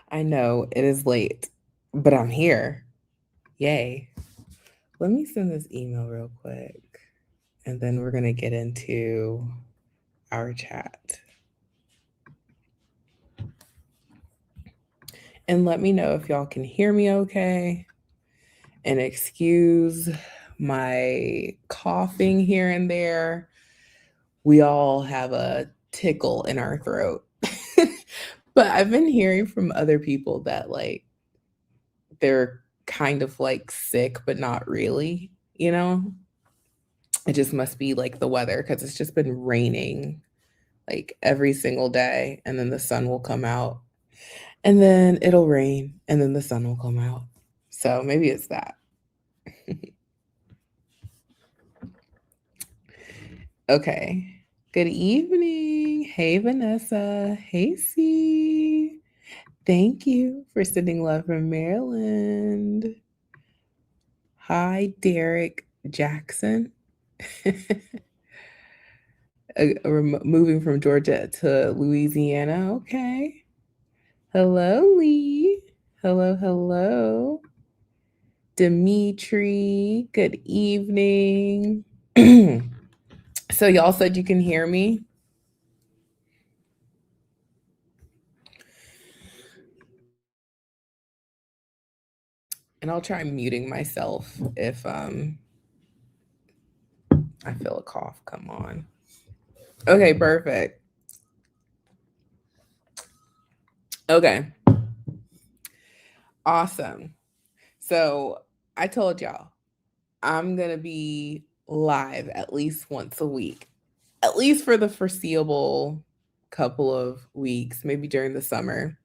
I know it is late, but I'm here. Yay. Let me send this email real quick, and then we're going to get into our chat. And let me know if y'all can hear me okay. And excuse my coughing here and there. We all have a tickle in our throat. But I've been hearing from other people that like they're kind of like sick, but not really, you know? It just must be like the weather because it's just been raining like every single day, and then the sun will come out, and then it'll rain, and then the sun will come out. So maybe it's that. Okay. Good evening. Hey, Vanessa. Hey, C. Thank you for sending love from Maryland. Hi, Derek Jackson. Moving from Georgia to Louisiana. Okay. Hello, Lee. Hello, hello. Dimitri, good evening. So, y'all said you can hear me? And I'll try muting myself if I feel a cough come on. Okay, perfect. Okay. Awesome. So, I told y'all I'm going to be live at least once a week, at least for the foreseeable couple of weeks, maybe during the summer.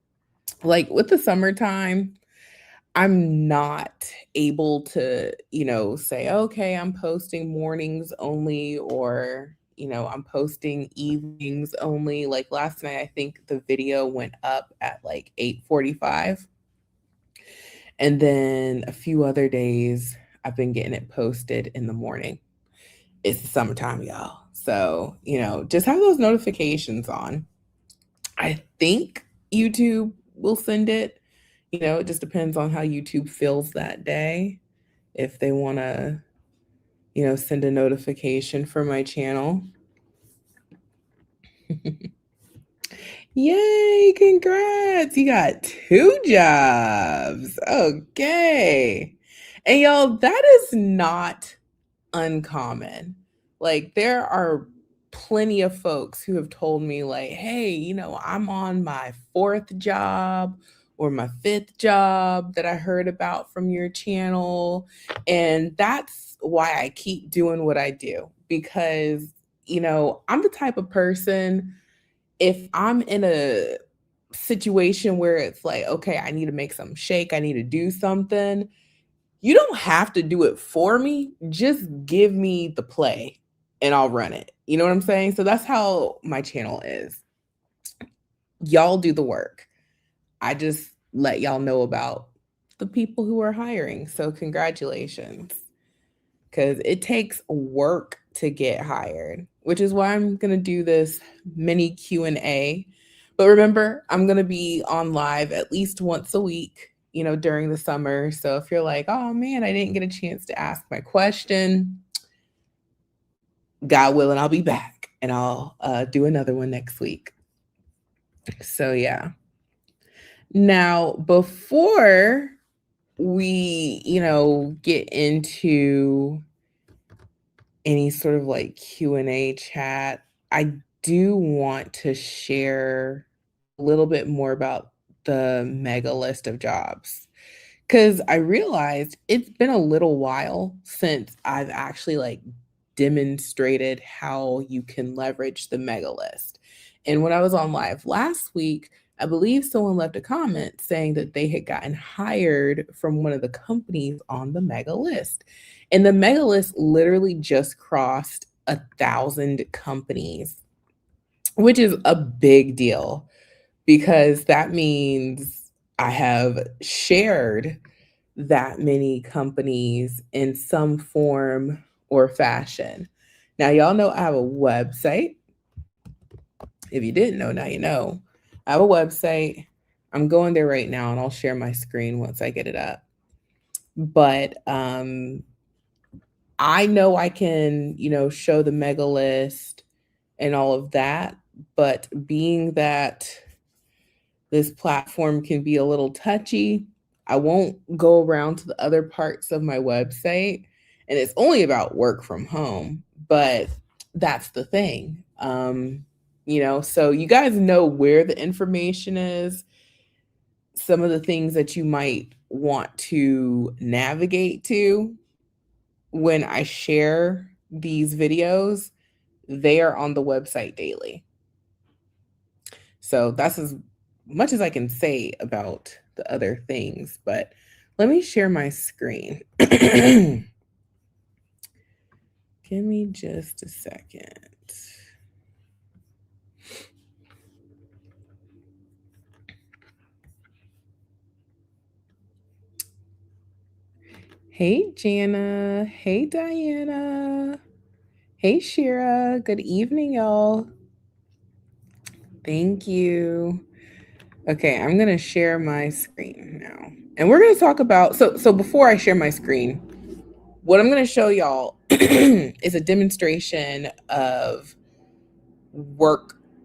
Like with the summertime, I'm not able to, say, okay, I'm posting mornings only, or, I'm posting evenings only. Like last night, I think the video went up at like 8:45. And then a few other days, I've been getting it posted in the morning. It's the summertime, y'all. So, just have those notifications on. I think YouTube will send it. It just depends on how YouTube feels that day. If they want to, send a notification for my channel. Yay, congrats. You got 2 jobs. Okay. And y'all, that is not uncommon. Like there are plenty of folks who have told me like, "Hey, I'm on my 4th job or my 5th job that I heard about from your channel." And that's why I keep doing what I do because, I'm the type of person, if I'm in a situation where it's like, "Okay, I need to make some shake, I need to do something," you don't have to do it for me. Just give me the play and I'll run it. You know what I'm saying? So that's how my channel is. Y'all do the work. I just let y'all know about the people who are hiring. So congratulations, because it takes work to get hired, which is why I'm going to do this mini Q&A. But remember, I'm going to be on live at least once a week, during the summer. So if you're like, oh man, I didn't get a chance to ask my question, God willing, I'll be back and I'll do another one next week. So yeah. Now, before we, get into any sort of like Q&A chat, I do want to share a little bit more about the mega list of jobs, because I realized it's been a little while since I've actually like demonstrated how you can leverage the mega list. And when I was on live last week, I believe someone left a comment saying that they had gotten hired from one of the companies on the mega list. And the mega list literally just crossed 1,000 companies, which is a big deal because that means I have shared that many companies in some form or fashion. Now, y'all know I have a website. If you didn't know, now you know. I have a website. I'm going there right now and I'll share my screen once I get it up. But I know I can, show the mega list and all of that. But being that this platform can be a little touchy, I won't go around to the other parts of my website. And it's only about work from home, but that's the thing. So you guys know where the information is, some of the things that you might want to navigate to when I share these videos, they are on the website daily. So that's as much as I can say about the other things, but let me share my screen. Give me just a second. Hey, Jana. Hey, Diana. Hey, Shira. Good evening, y'all. Thank you. Okay, I'm going to share my screen now. And we're going to talk about, so before I share my screen, what I'm going to show y'all is a demonstration of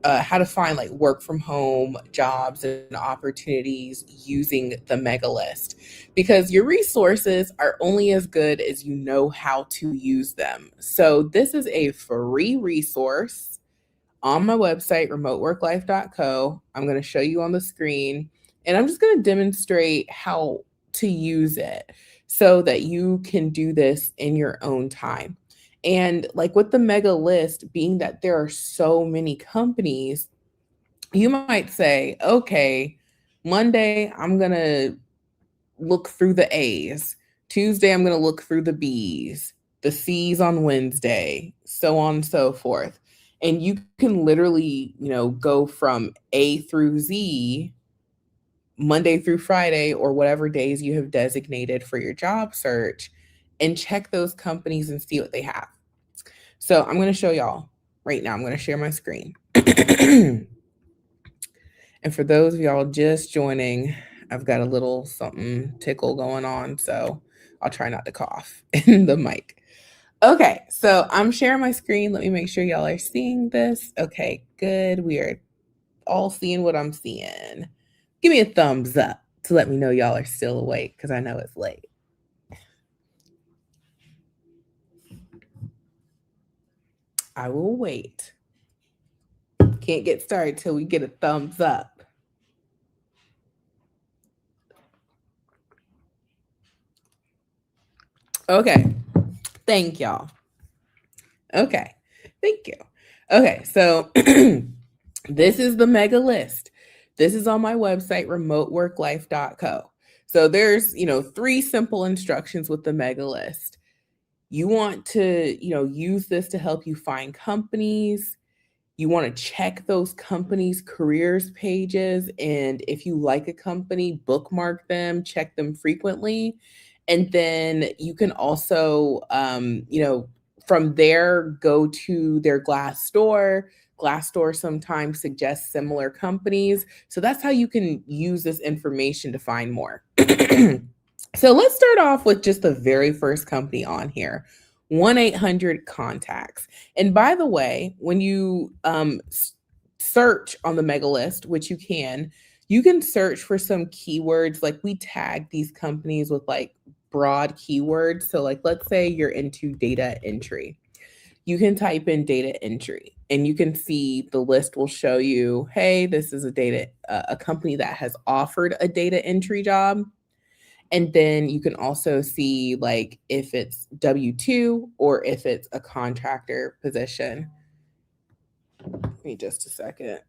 how to find like work from home jobs and opportunities using the mega list, because your resources are only as good as you know how to use them. So this is a free resource on my website, remoteworklife.co. I'm going to show you on the screen and I'm just going to demonstrate how to use it so that you can do this in your own time. And like with the mega list, being that there are so many companies, you might say, okay, Monday, I'm going to look through the A's. Tuesday, I'm going to look through the B's, the C's on Wednesday, so on and so forth. And you can literally, go from A through Z, Monday through Friday, or whatever days you have designated for your job search, and check those companies and see what they have. So I'm going to show y'all right now. I'm going to share my screen. And for those of y'all just joining, I've got a little something tickle going on, so I'll try not to cough in the mic. Okay, so I'm sharing my screen. Let me make sure y'all are seeing this. Okay, good. We are all seeing what I'm seeing. Give me a thumbs up to let me know y'all are still awake, because I know it's late. I will wait. Can't get started till we get a thumbs up. Okay. Thank y'all. Okay. Thank you. Okay. So this is the mega list. This is on my website, remoteworklife.co. So there's, 3 simple instructions with the mega list. You want to, use this to help you find companies You want to check those companies' careers pages. And if you like a company, bookmark them, check them frequently. And then you can also, from there, go to their Glassdoor. Glassdoor sometimes suggests similar companies. So that's how you can use this information to find more. So let's start off with just the very first company on here, 1-800 Contacts. And by the way, when you search on the mega list, which you can search for some keywords. Like we tag these companies with like broad keywords. So like let's say you're into data entry. You can type in data entry and you can see the list will show you, hey, this is a company that has offered a data entry job. And then you can also see like if it's W-2 or if it's a contractor position. Give me just a second.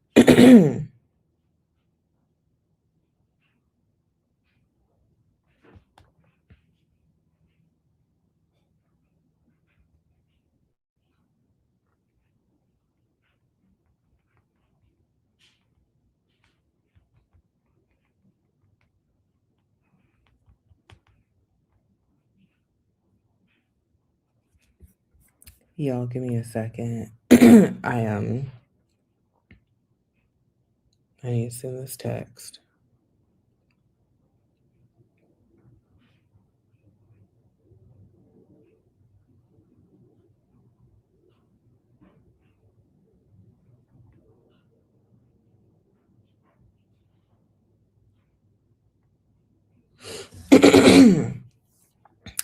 Y'all give me a second. I need to send this text.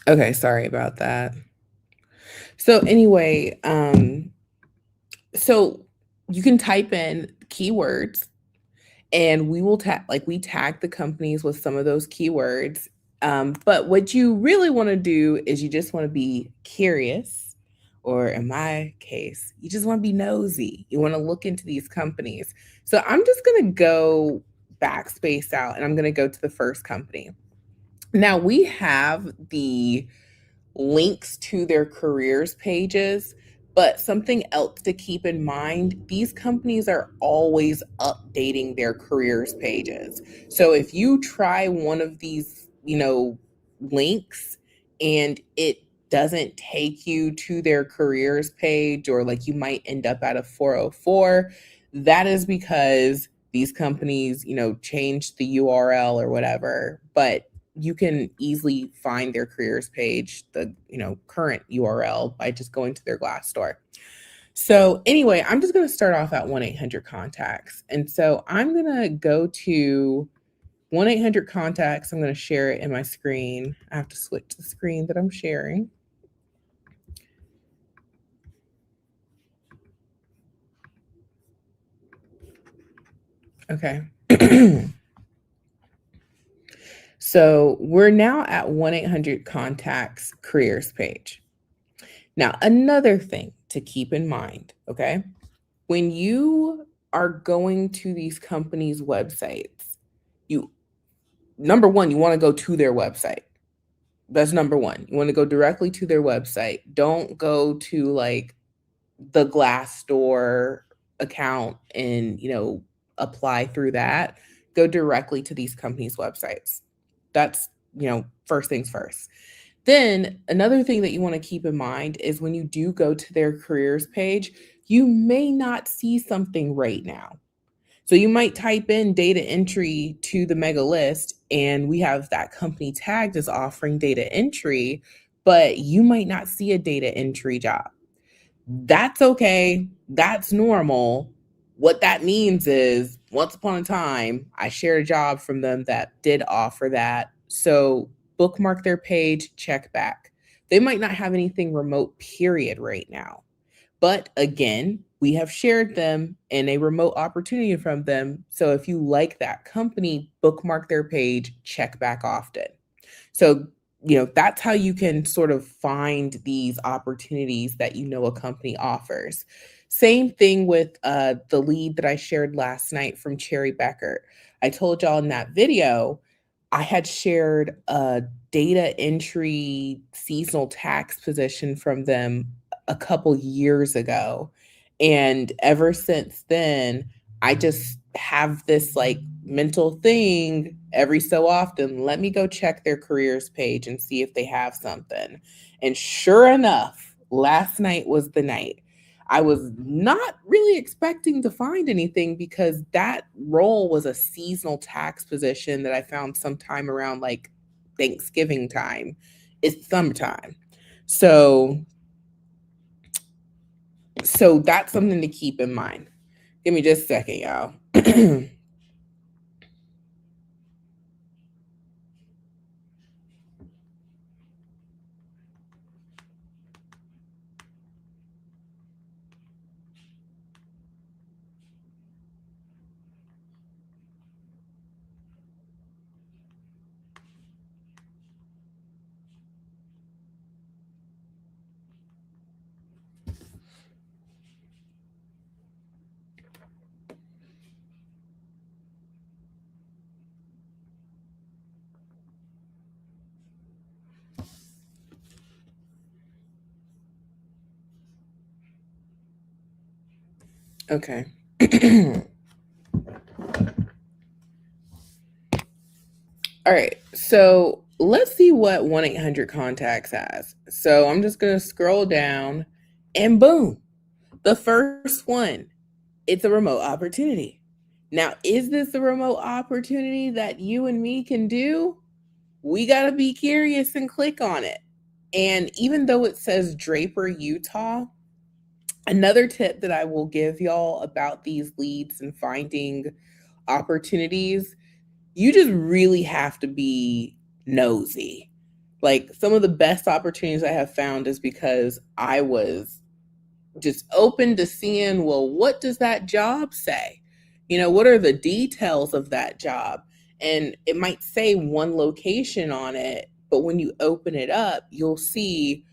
Okay, sorry about that. So anyway, so you can type in keywords and we tag the companies with some of those keywords. But what you really want to do is you just want to be curious, or in my case, you just want to be nosy. You want to look into these companies. So I'm just going to go backspace out and I'm going to go to the first company. Now we have the links to their careers pages. But something else to keep in mind, these companies are always updating their careers pages. So if you try one of these, links and it doesn't take you to their careers page, or like you might end up at a 404, that is because these companies, changed the URL or whatever. But you can easily find their careers page, the current URL, by just going to their Glassdoor. So anyway, I'm just going to start off at 1-800 Contacts. And so I'm going to go to 1-800 Contacts. I'm going to share it in my screen. I have to switch the screen that I'm sharing. Okay. So we're now at 1-800 Contacts careers page. Now, another thing to keep in mind, okay? When you are going to these companies' websites, number one, you want to go to their website. That's number one. You want to go directly to their website. Don't go to like the Glassdoor account and, apply through that. Go directly to these companies' websites. That's, first things first. Then another thing that you want to keep in mind is when you do go to their careers page, you may not see something right now. So you might type in data entry to the mega list, and we have that company tagged as offering data entry, but you might not see a data entry job. That's okay. That's normal. What that means is once upon a time, I shared a job from them that did offer that. So bookmark their page, check back. They might not have anything remote, period, right now. But again, we have shared them and a remote opportunity from them. So if you like that company, bookmark their page, check back often. So, that's how you can sort of find these opportunities that a company offers. Same thing with the lead that I shared last night from Cherry Becker. I told y'all in that video, I had shared a data entry seasonal tax position from them a couple years ago. And ever since then, I just have this like mental thing every so often. Let me go check their careers page and see if they have something. And sure enough, last night was the night. I was not really expecting to find anything because that role was a seasonal tax position that I found sometime around like Thanksgiving time. It's summertime. So so that's something to keep in mind. Give me just a second, y'all. Okay. All right. So let's see what 1-800 contacts has. So I'm just going to scroll down and boom, the first one. It's a remote opportunity. Now, is this a remote opportunity that you and me can do? We got to be curious and click on it. And even though it says Draper, Utah, another tip that I will give y'all about these leads and finding opportunities, you just really have to be nosy. Like some of the best opportunities I have found is because I was just open to seeing, well, what does that job say? You know, what are the details of that job? And it might say one location on it, but when you open it up, you'll see,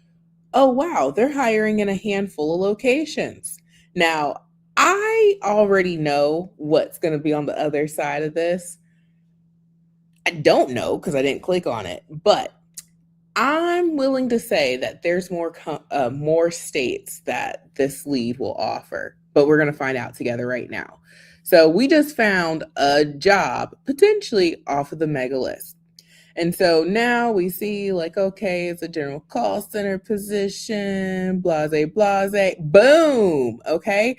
oh, wow, they're hiring in a handful of locations. Now, I already know what's going to be on the other side of this. I don't know because I didn't click on it, but I'm willing to say that there's more states that this lead will offer, but we're going to find out together right now. So we just found a job potentially off of the mega list. And so now we see like, okay, it's a general call center position, blase, blase, boom. Okay.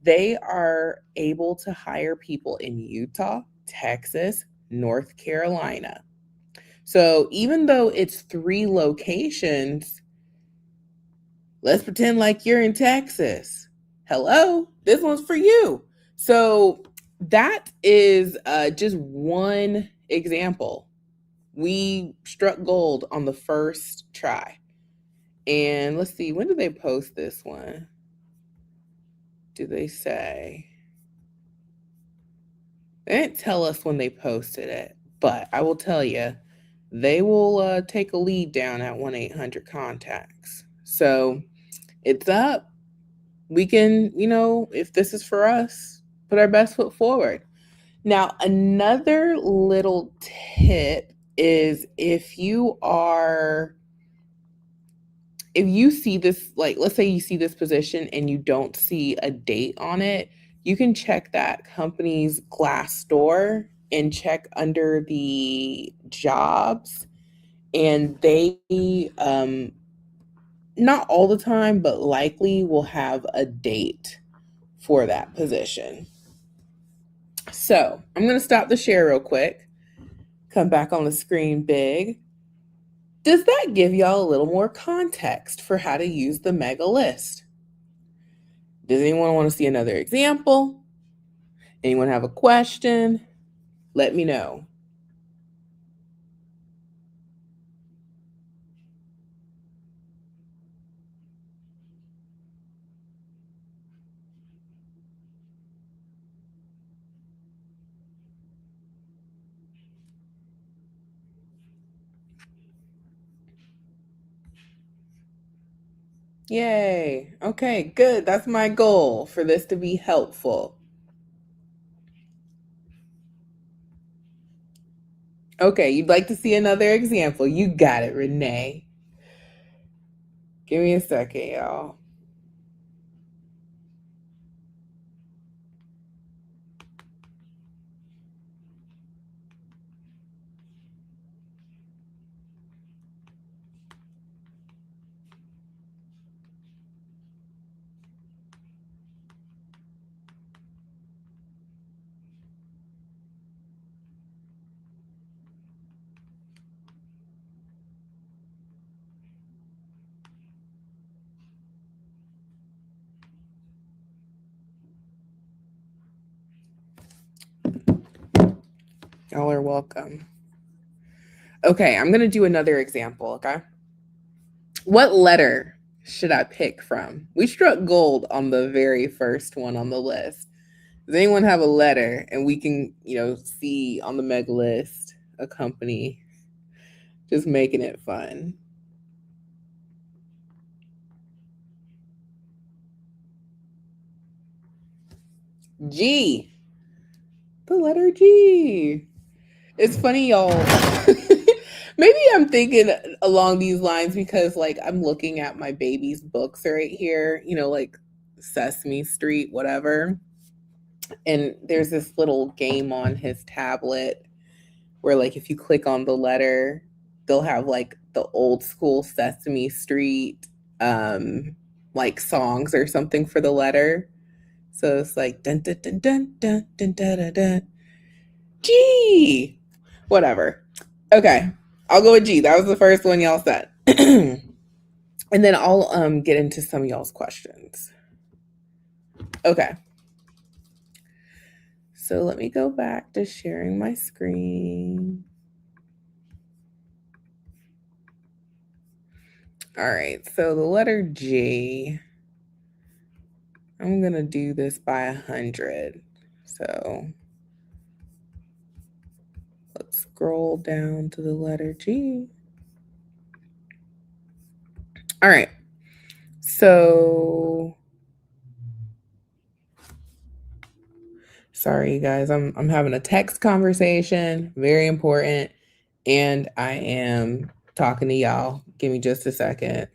They are able to hire people in Utah, Texas, North Carolina. So even though it's 3 locations, let's pretend like you're in Texas. Hello, this one's for you. So that is just one example. We struck gold on the first try. And let's see, when did they post this one? Do they say? They didn't tell us when they posted it, but I will tell you, they will take a lead down at 1-800 contacts. So it's up. We can, if this is for us, put our best foot forward. Now, another little tip is if you see this, like, let's say you see this position and you don't see a date on it, you can check that company's Glassdoor and check under the jobs. And they, not all the time, but likely will have a date for that position. So I'm going to stop the share real quick, come back on the screen big. Does that give y'all a little more context for how to use the mega list? Does anyone want to see another example? Anyone have a question? Let me know. Yay. Okay, good. That's my goal, for this to be helpful. Okay, you'd like to see another example. You got it, Renee. Give me a second, y'all. Y'all are welcome. Okay, I'm going to do another example, okay? What letter should I pick from? We struck gold on the very first one on the list. Does anyone have a letter and we can, see on the mega list a company just making it fun? G. The letter G. It's funny, y'all. Maybe I'm thinking along these lines because, like, I'm looking at my baby's books right here, like Sesame Street, whatever. And there's this little game on his tablet where, like, if you click on the letter, they'll have like the old school Sesame Street, like songs or something for the letter. So it's like dun dun dun dun dun dun dun dun, dun. G. Whatever. Okay, I'll go with G. That was the first one y'all said. And then I'll get into some of y'all's questions. Okay. So let me go back to sharing my screen. All right, so the letter G, I'm going to do this by 100. So let's scroll down to the letter G. All right. So sorry, you guys. I'm having a text conversation, very important, and I am talking to y'all. Give me just a second.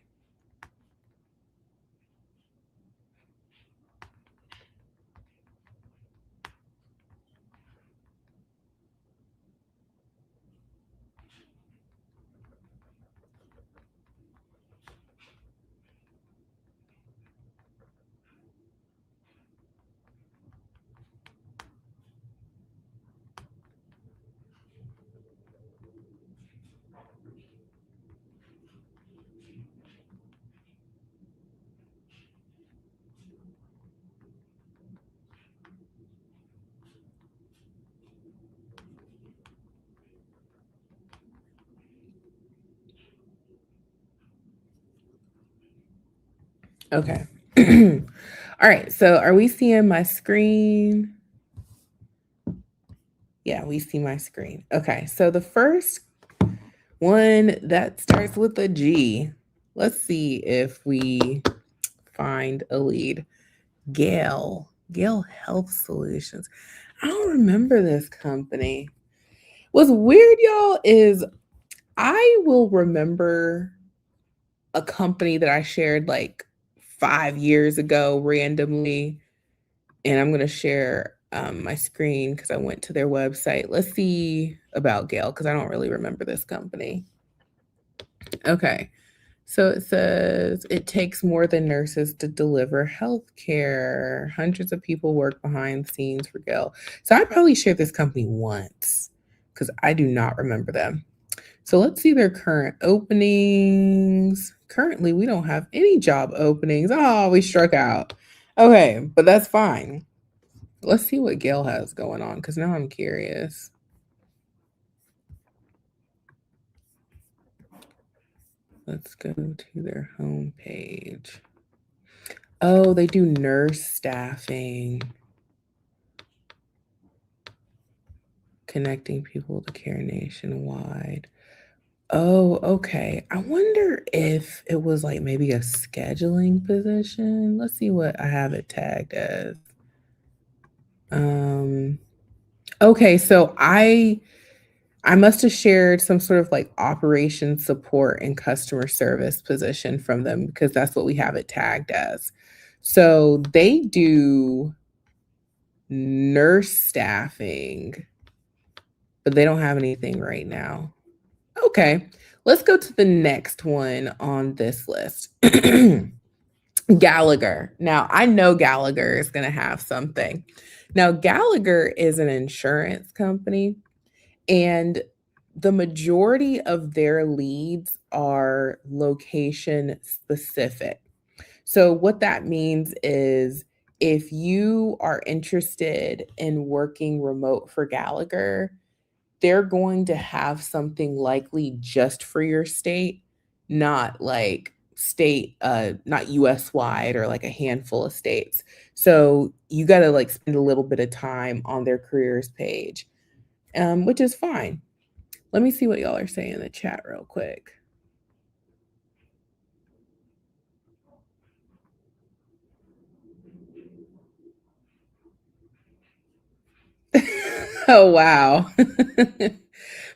Okay. All right. So are we seeing my screen? Yeah, we see my screen. Okay. So the first one that starts with a G. Let's see if we find a lead. Gale Health Solutions. I don't remember this company. What's weird, y'all, is I will remember a company that I shared like 5 years ago randomly, and I'm gonna share my screen because I went to their website. Let's see about Gale because I don't really remember this company. Okay. So it says it takes more than nurses to deliver healthcare. Hundreds of people work behind the scenes for Gale. So I probably shared this company once because I do not remember them. So let's see their current openings. Currently, we don't have any job openings. Oh, we struck out. Okay, but that's fine. Let's see what Gale has going on because now I'm curious. Let's go to their homepage. Oh, they do nurse staffing, connecting people to care nationwide. Oh, okay. I wonder if it was like maybe a scheduling position. Let's see what I have it tagged as. Okay, so I must have shared some sort of like operation support and customer service position from them because that's what we have it tagged as. So they do nurse staffing, but they don't have anything right now. Okay, let's go to the next one on this list. Gallagher. Now, I know Gallagher is going to have something. Now, Gallagher is an insurance company, and the majority of their leads are location specific. So, what that means is if you are interested in working remote for Gallagher, they're going to have something likely just for your state, not like not US wide or like a handful of states. So you got to like spend a little bit of time on their careers page, which is fine. Let me see what y'all are saying in the chat real quick. Oh, wow.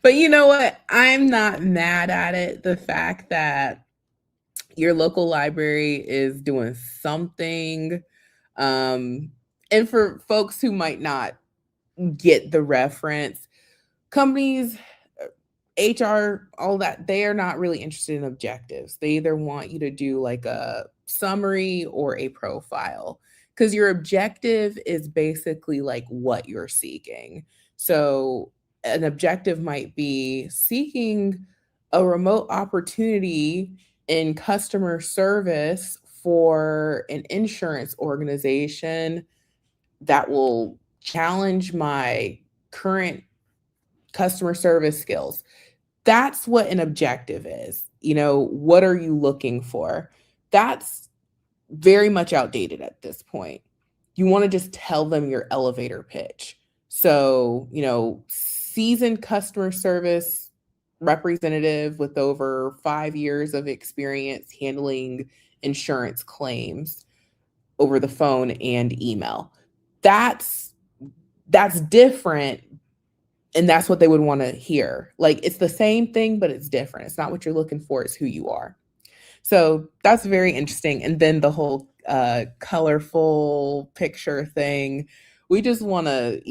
But you know what? I'm not mad at it. The fact that your local library is doing something. And for folks who might not get the reference, companies, HR, all that, they are not really interested in objectives. They either want you to do like a summary or a profile because your objective is basically like what you're seeking. So, an objective might be seeking a remote opportunity in customer service for an insurance organization that will challenge my current customer service skills. That's what an objective is. What are you looking for? That's very much outdated at this point. You want to just tell them your elevator pitch. So, seasoned customer service representative with over 5 years of experience handling insurance claims over the phone and email. That's different, and that's what they would want to hear. Like, it's the same thing, but it's different. It's not what you're looking for, it's who you are. So that's very interesting. And then the whole colorful picture thing, we just want to,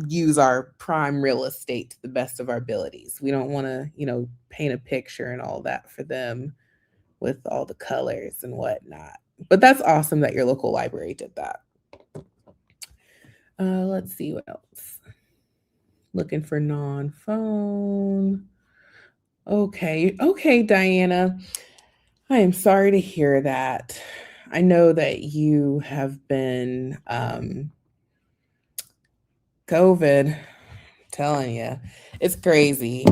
use our prime real estate to the best of our abilities. We don't want to, paint a picture and all that for them with all the colors and whatnot. But that's awesome that your local library did that. Let's see what else. Looking for non-phone. Okay, Diana. I am sorry to hear that. I know that you have been COVID. Telling you, it's crazy.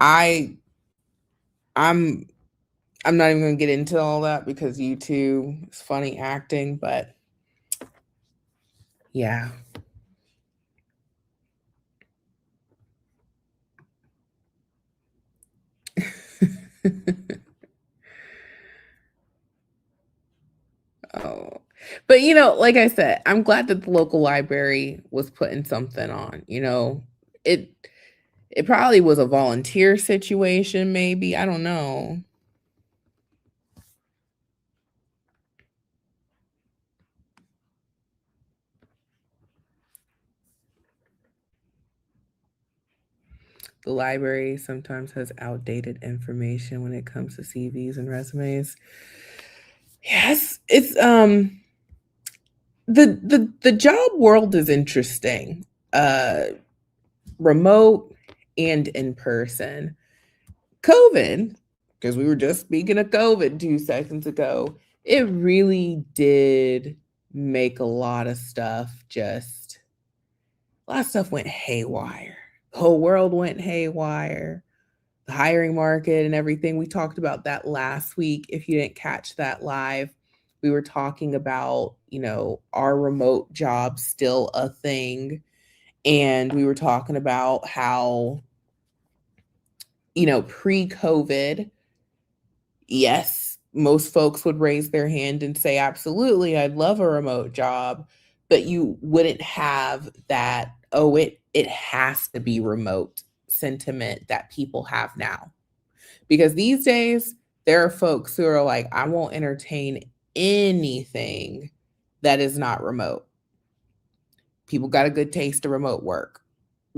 I I'm I'm not even gonna get into all that because YouTube is funny acting, but yeah. Oh. But like I said, I'm glad that the local library was putting something on. It it probably was a volunteer situation, maybe. I don't know. The library sometimes has outdated information when it comes to CVs and resumes. Yes, it's the job world is interesting. Uh Remote and in person. COVID, because we were just speaking of COVID 2 seconds ago, it really did make a lot of stuff just a lot of stuff went haywire. The whole world went haywire. The hiring market and everything. We talked about that last week. If you didn't catch that live, we were talking about, are remote jobs still a thing? And we were talking about how, pre COVID, yes, most folks would raise their hand and say, absolutely, I'd love a remote job. But you wouldn't have that, oh, it has to be remote sentiment that people have now. Because these days, there are folks who are like, I won't entertain anything that is not remote. People got a good taste of remote work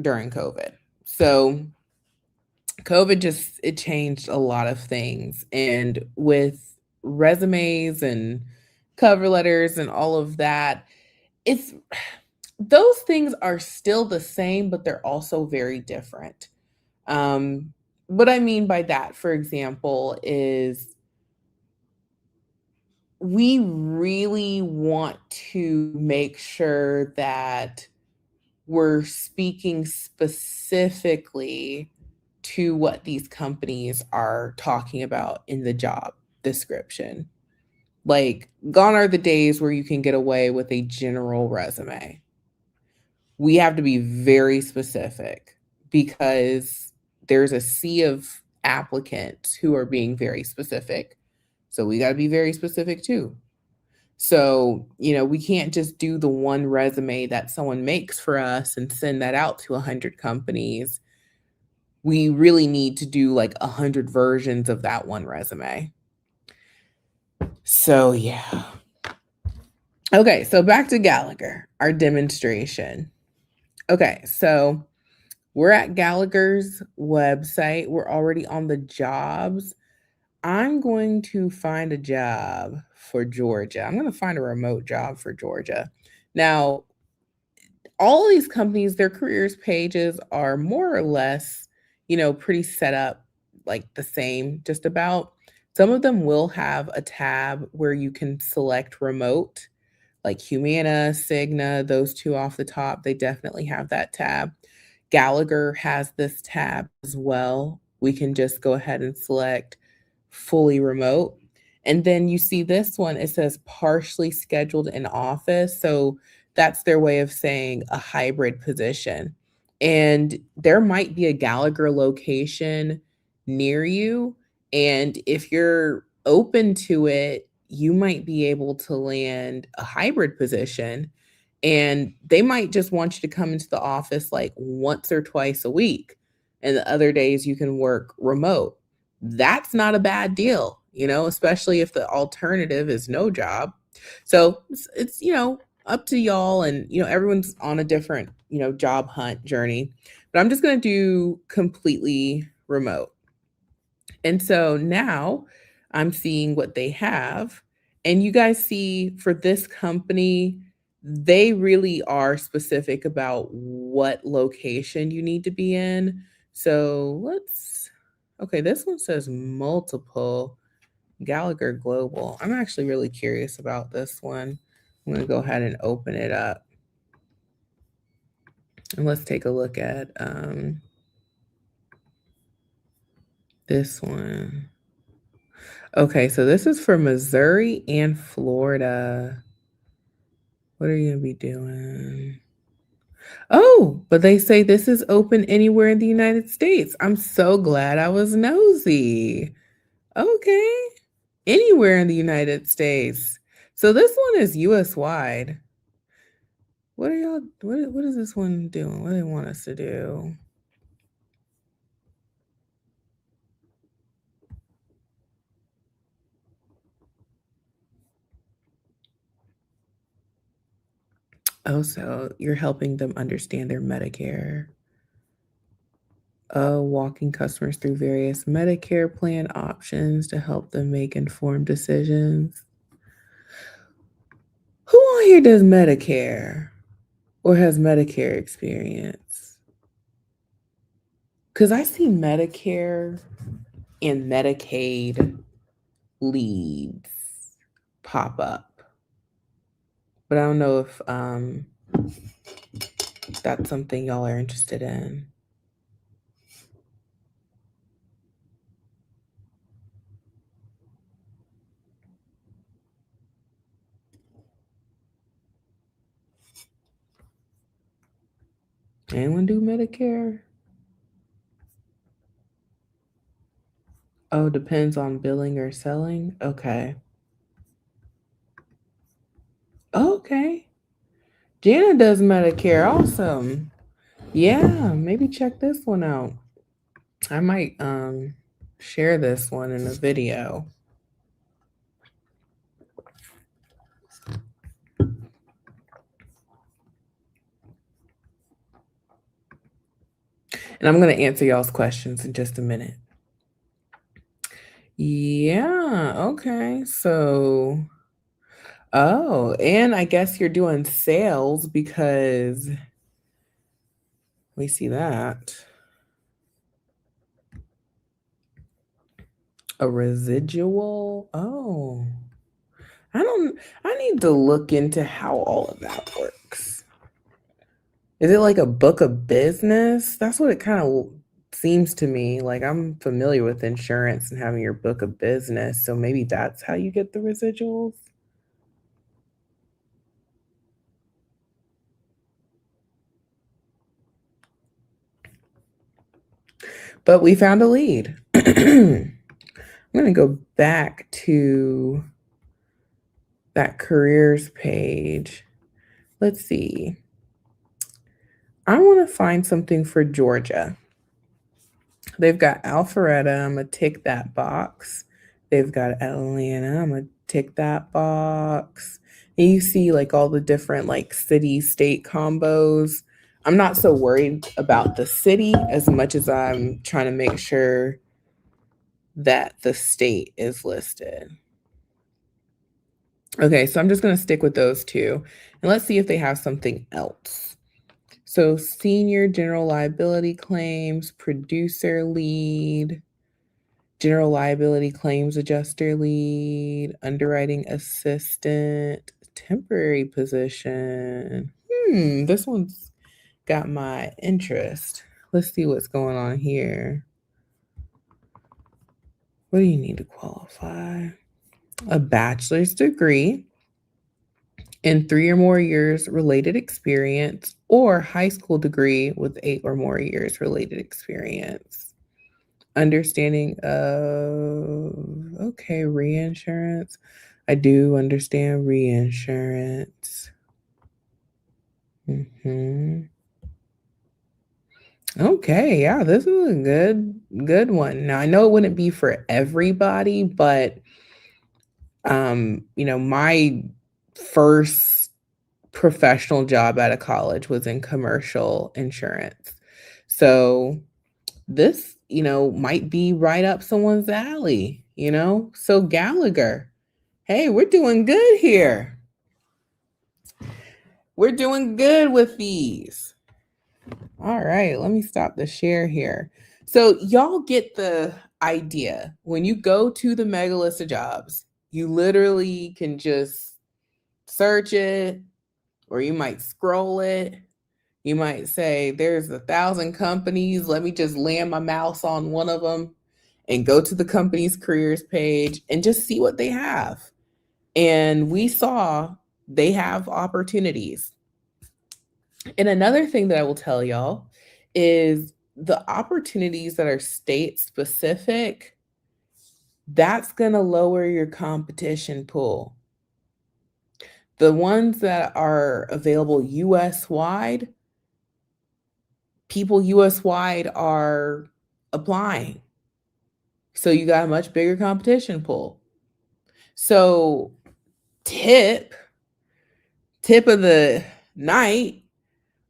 during COVID. So COVID just it changed a lot of things. And with resumes and cover letters and all of that, it's those things are still the same, but they're also very different. What I mean by that, for example, is we really want to make sure that we're speaking specifically to what these companies are talking about in the job description. Like, gone are the days where you can get away with a general resume. We have to be very specific because there's a sea of applicants who are being very specific. So we got to be very specific too. So, we can't just do the one resume that someone makes for us and send that out to 100 companies. We really need to do like 100 versions of that one resume. So, yeah. Okay, so back to Gallagher, our demonstration. Okay, so we're at Gallagher's website. We're already on the jobs. I'm going to find a job for Georgia. I'm going to find a remote job for Georgia. Now, all of these companies, their careers pages are more or less, pretty set up like the same, just about. Some of them will have a tab where you can select remote, like Humana, Cigna, those two off the top. They definitely have that tab. Gallagher has this tab as well. We can just go ahead and select fully remote. And then you see this one, it says partially scheduled in office. So that's their way of saying a hybrid position. And there might be a Gallagher location near you. And if you're open to it, you might be able to land a hybrid position. And they might just want you to come into the office like once or twice a week. And the other days you can work remote. That's not a bad deal, especially if the alternative is no job. So it's up to y'all, and everyone's on a different job hunt journey, but I'm just going to do completely remote. And so now I'm seeing what they have, and you guys see for this company, they really are specific about what location you need to be in. So okay, this one says multiple Gallagher Global. I'm actually really curious about this one. I'm going to go ahead and open it up. And let's take a look at this one. Okay, so this is for Missouri and Florida. What are you going to be doing? Oh, but they say this is open anywhere in the United States. I'm so glad I was nosy. Okay. Anywhere in the United States. So this one is US wide. What is this one doing? What do they want us to do? Oh, so you're helping them understand their Medicare. Oh, walking customers through various Medicare plan options to help them make informed decisions. Who on here does Medicare or has Medicare experience? Because I see Medicare and Medicaid leads pop up, but I don't know if that's something y'all are interested in. Anyone do Medicare? Oh, depends on billing or selling? Okay. Okay. Jana does Medicare. Awesome. Yeah, maybe check this one out. I might share this one in a video. And I'm going to answer y'all's questions in just a minute. Yeah, okay. So, oh, and I guess you're doing sales because we see that. A residual? Oh. I need to look into how all of that works. Is it like a book of business? That's what it kind of seems to me. Like I'm familiar with insurance and having your book of business, so maybe that's how you get the residuals. But we found a lead. I'm going to go back to that careers page. Let's see. I want to find something for Georgia. They've got Alpharetta. I'm going to tick that box. They've got Atlanta. I'm going to tick that box. And you see like all the different like city state combos. I'm not so worried about the city as much as I'm trying to make sure that the state is listed. Okay, so I'm just going to stick with those two. And let's see if they have something else. So senior general liability claims, producer lead, general liability claims adjuster lead, underwriting assistant, temporary position. This one's got my interest. Let's see what's going on here. What do you need to qualify? A bachelor's degree in 3 or more years related experience, or high school degree with 8 or more years related experience. Understanding of, okay, reinsurance. I do understand reinsurance. Okay, yeah, this is a good one. Now I know it wouldn't be for everybody, but my first professional job out of college was in commercial insurance. So this, might be right up someone's alley, So Gallagher, hey, we're doing good here. We're doing good with these. All right, let me stop the share here. So y'all get the idea. When you go to the mega list of jobs, you literally can just search it, or you might scroll it. You might say, there's 1,000 companies. Let me just land my mouse on one of them and go to the company's careers page and just see what they have. And we saw they have opportunities. And another thing that I will tell y'all is the opportunities that are state specific, that's going to lower your competition pool. The ones that are available US wide, people US wide are applying. So you got a much bigger competition pool. So tip of the night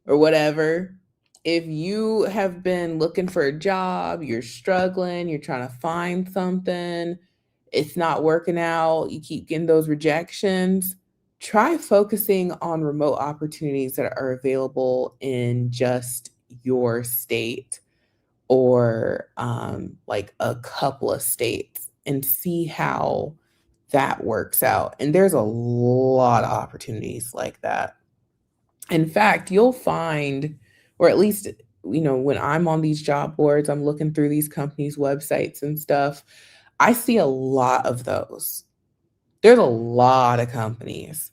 or whatever, if you have been looking for a job, you're struggling, you're trying to find something, it's not working out, you keep getting those rejections, try focusing on remote opportunities that are available in just your state or like a couple of states and see how that works out. And there's a lot of opportunities like that. In fact, you'll find, or at least, when I'm on these job boards, I'm looking through these companies' websites and stuff, I see a lot of those. There's a lot of companies.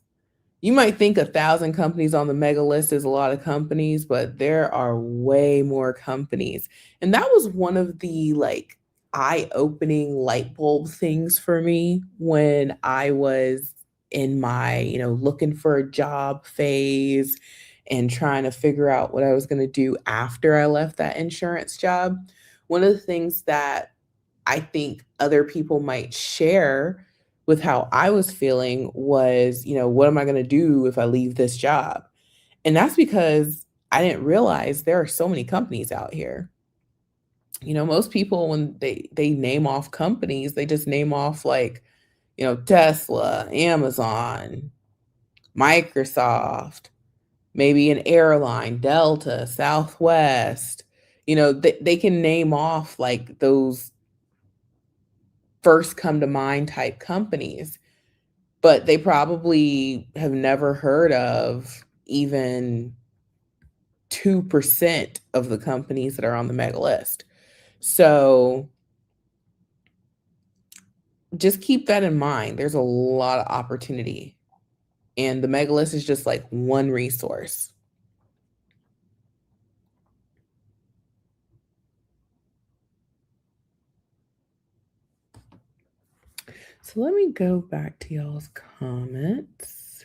You might think 1,000 companies on the mega list is a lot of companies, but there are way more companies. And that was one of the like eye-opening light bulb things for me when I was in my, looking for a job phase and trying to figure out what I was going to do after I left that insurance job. One of the things that I think other people might share with how I was feeling was, what am I going to do if I leave this job? And that's because I didn't realize there are so many companies out here. Most people, when they name off companies, they just name off like, Tesla, Amazon, Microsoft, maybe an airline, Delta, Southwest. They can name off like those first come to mind type companies, but they probably have never heard of even 2% of the companies that are on the mega list. So just keep that in mind. There's a lot of opportunity, and the mega list is just like one resource. So let me go back to y'all's comments.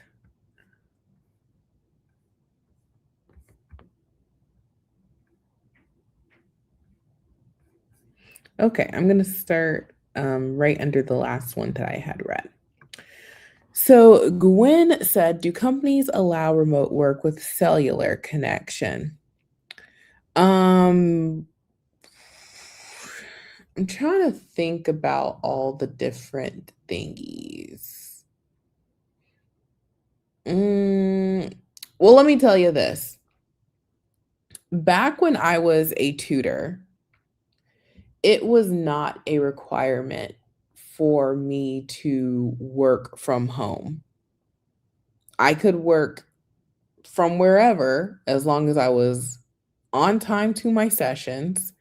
Okay, I'm going to start right under the last one that I had read. So Gwen said, do companies allow remote work with cellular connection? I'm trying to think about all the different thingies. Well, let me tell you this. Back when I was a tutor, it was not a requirement for me to work from home. I could work from wherever as long as I was on time to my sessions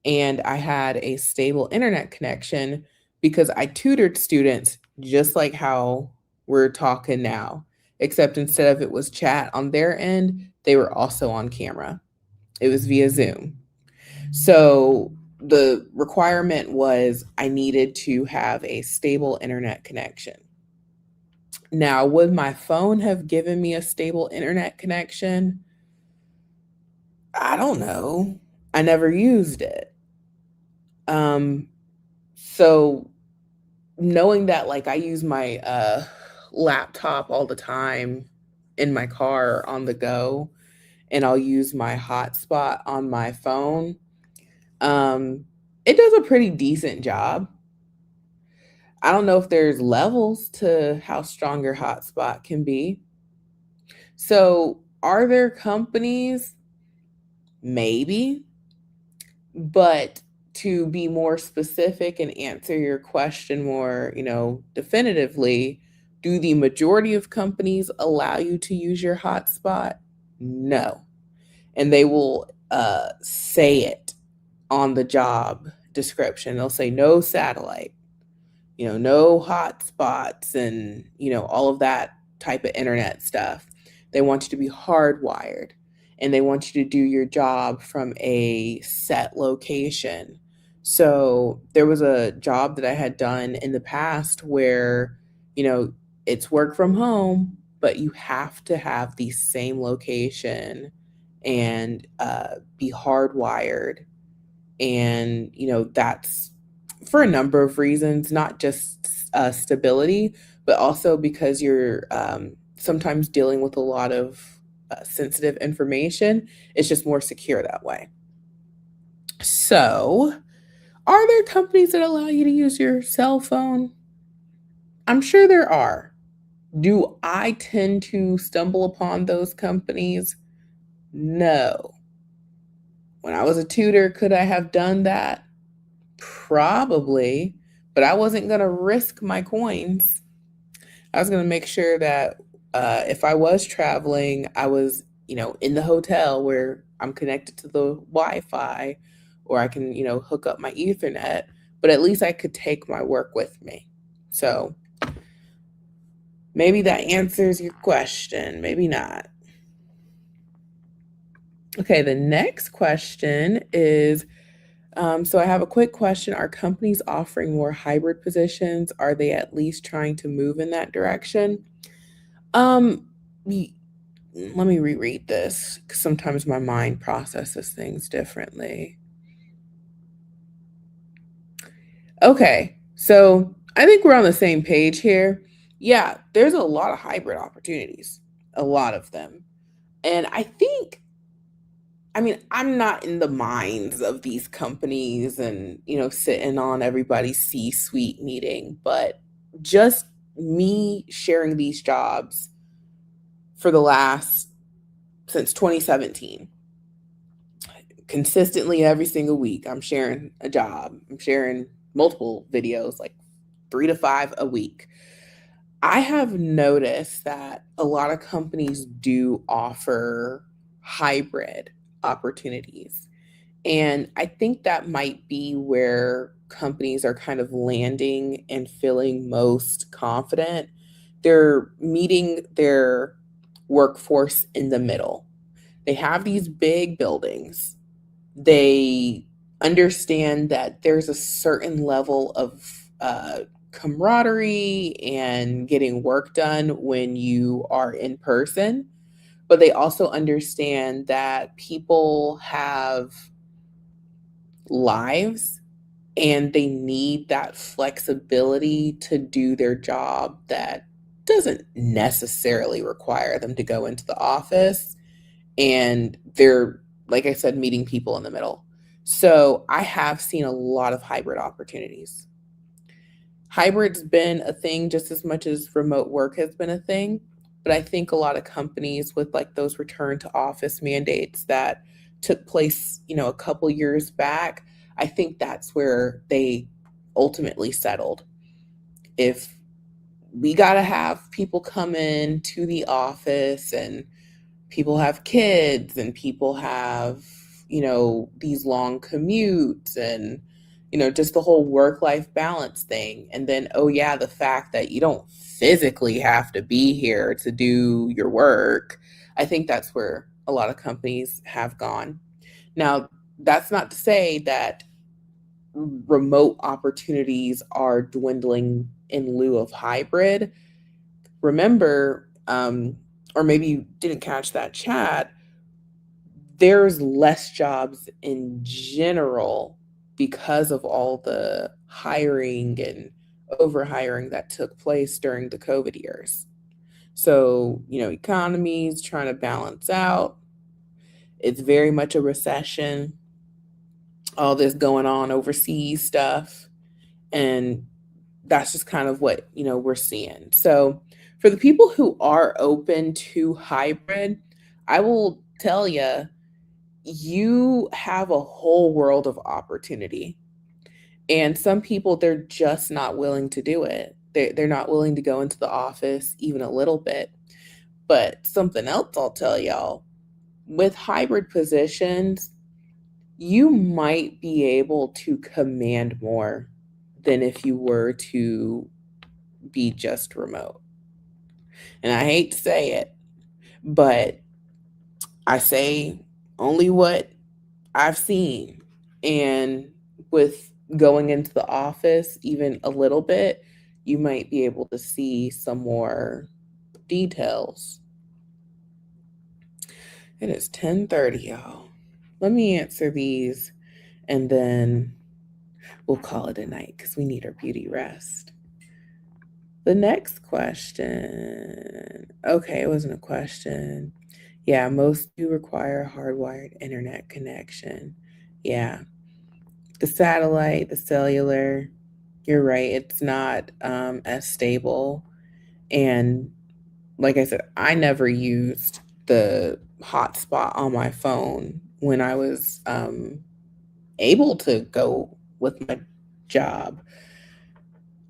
and I had a stable internet connection because I tutored students just like how we're talking now, except instead of it was chat on their end, they were also on camera. It was via Zoom. So the requirement was I needed to have a stable internet connection. Now, would my phone have given me a stable internet connection? I don't know. I never used it. So knowing that like I use my laptop all the time in my car or on the go, and I'll use my hotspot on my phone, it does a pretty decent job. I don't know if there's levels to how strong your hotspot can be. So, are there companies? Maybe. But to be more specific and answer your question more, definitively, do the majority of companies allow you to use your hotspot? No. And they will say it on the job description. They'll say no satellite, no hotspots and, all of that type of internet stuff. They want you to be hardwired and they want you to do your job from a set location. So there was a job that I had done in the past where, it's work from home, but you have to have the same location and be hardwired. And, that's for a number of reasons, not just stability, but also because you're sometimes dealing with a lot of sensitive information. It's just more secure that way. So, are there companies that allow you to use your cell phone? I'm sure there are. Do I tend to stumble upon those companies? No. When I was a tutor, could I have done that? Probably, but I wasn't going to risk my coins. I was going to make sure that if I was traveling, I was, in the hotel where I'm connected to the Wi-Fi or I can, hook up my Ethernet, but at least I could take my work with me. So maybe that answers your question, maybe not. Okay, the next question is, so I have a quick question. Are companies offering more hybrid positions? Are they at least trying to move in that direction? Um, Let me reread this because sometimes my mind processes things differently. Okay, so I think we're on the same page here. Yeah, there's a lot of hybrid opportunities, a lot of them. And I'm not in the minds of these companies and, sitting on everybody's C-suite meeting, but just me sharing these jobs for the last since 2017, consistently every single week, I'm sharing a job. I'm sharing multiple videos, like 3 to 5 a week. I have noticed that a lot of companies do offer hybrid opportunities. And I think that might be where companies are kind of landing and feeling most confident. They're meeting their workforce in the middle. They have these big buildings. They understand that there's a certain level of camaraderie and getting work done when you are in person, but they also understand that people have lives and they need that flexibility to do their job that doesn't necessarily require them to go into the office. And they're, like I said, meeting people in the middle. So I have seen a lot of hybrid opportunities. Hybrid's been a thing just as much as remote work has been a thing. But I think a lot of companies with like those return to office mandates that took place, a couple years back, I think that's where they ultimately settled. If we got to have people come in to the office, and people have kids, and people have, these long commutes, and, just the whole work life balance thing. And then, oh, yeah, the fact that you don't physically have to be here to do your work. I think that's where a lot of companies have gone. Now, that's not to say that remote opportunities are dwindling in lieu of hybrid. Remember, or maybe you didn't catch that chat, there's less jobs in general because of all the hiring and overhiring that took place during the COVID years. So, economies trying to balance out. It's very much a recession, all this going on overseas stuff. And that's just kind of what, we're seeing. So, for the people who are open to hybrid, I will tell you, you have a whole world of opportunity. And some people, they're just not willing to do it. They're not willing to go into the office even a little bit. But something else I'll tell y'all, with hybrid positions, you might be able to command more than if you were to be just remote. And I hate to say it, but I say only what I've seen. And with going into the office even a little bit, you might be able to see some more details. It is 10:30, y'all. Let me answer these and then we'll call it a night because we need our beauty rest. The next question. Okay, it wasn't a question. Yeah, most do require a hardwired internet connection. Yeah. The satellite, the cellular, you're right, it's not as stable. And like I said, I never used the hotspot on my phone when I was able to go with my job.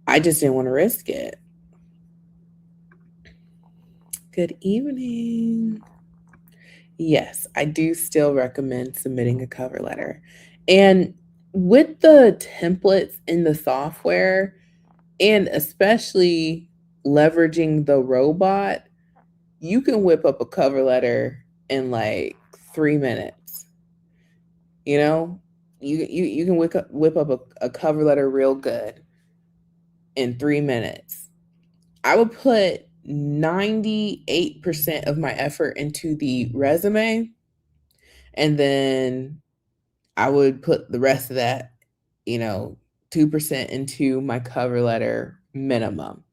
I just didn't want to risk it. Good evening. Yes, I do still recommend submitting a cover letter. And with the templates in the software, and especially leveraging the robot, you can whip up a cover letter in like 3 minutes. You can whip up a cover letter real good in 3 minutes. I would put 98% of my effort into the resume, and then I would put the rest of that, 2% into my cover letter minimum.